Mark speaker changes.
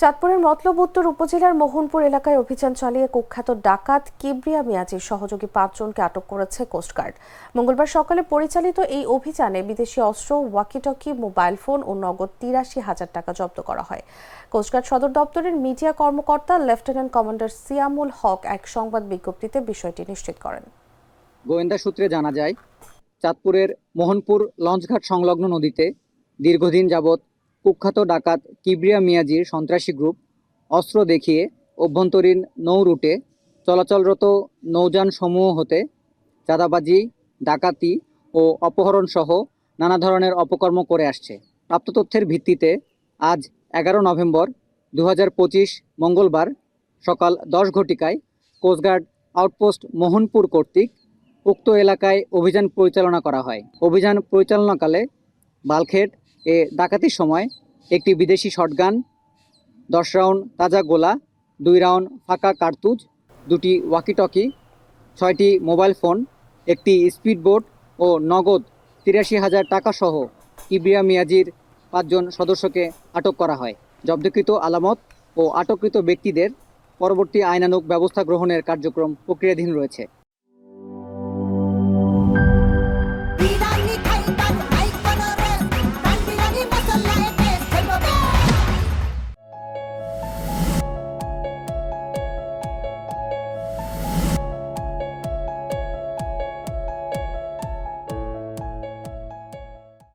Speaker 1: চাঁদপুরের মতলব উত্তর উপজেলার মোহনপুর এলাকায় অভিযান চালিয়ে কুখ্যাত ডাকাত কিবরিয়া মিয়াজির সহযোগী ৫ জনকে আটক করেছে কোস্টগার্ড। মঙ্গলবার সকালে পরিচালিত এই অভিযানে বিদেশি অস্ত্র, ওয়াকিটকি, মোবাইল ফোন ও নগদ ৮৩,০০০ টাকা জব্দ করা হয়। কোস্টগার্ড সদর দপ্তরের মিডিয়া কর্মকর্তা লেফটেন্যান্ট কমান্ডার সিয়ামুল হক এক সংবাদ বিজ্ঞপ্তিতে বিষয়টি নিশ্চিত করেন।
Speaker 2: গোয়েন্দা সূত্রে জানা যায়, চাঁদপুরের মোহনপুর লঞ্চঘাট সংলগ্ন নদীতে দীর্ঘদিন যাবৎ কুখ্যাত ডাকাত কিবরিয়া মিয়াজির সন্ত্রাসী গ্রুপ অস্ত্র দেখিয়ে অভ্যন্তরীণ নৌ রুটে চলাচলরত নৌযান সমূহ হতে চাঁদাবাজি, ডাকাতি ও অপহরণ সহ নানা ধরনের অপকর্ম করে আসছে। প্রাপ্ত তথ্যের ভিত্তিতে আজ ১১ নভেম্বর ২০২৫ মঙ্গলবার সকাল ১০ ঘটিকায় কোস্টগার্ড আউটপোস্ট মোহনপুর কর্তৃক উক্ত এলাকায় অভিযান পরিচালনা করা হয়। অভিযান পরিচালনাকালে বালখেট এ ডাকাতির সময় একটি বিদেশি শটগান, ১০ রাউন্ড তাজা গোলা, ২ রাউন্ড ফাঁকা কার্তুজ, ২টি ওয়াকিটকি, ৬টি মোবাইল ফোন, একটি স্পিডবোট ও নগদ ৮৩,০০০ টাকা সহ কিবরিয়া মিয়াজির ৫ জন সদস্যকে আটক করা হয়। জব্দকৃত আলামত ও আটককৃত ব্যক্তিদের পরবর্তী আইনানুগ ব্যবস্থা গ্রহণের কার্যক্রম প্রক্রিয়াধীন রয়েছে।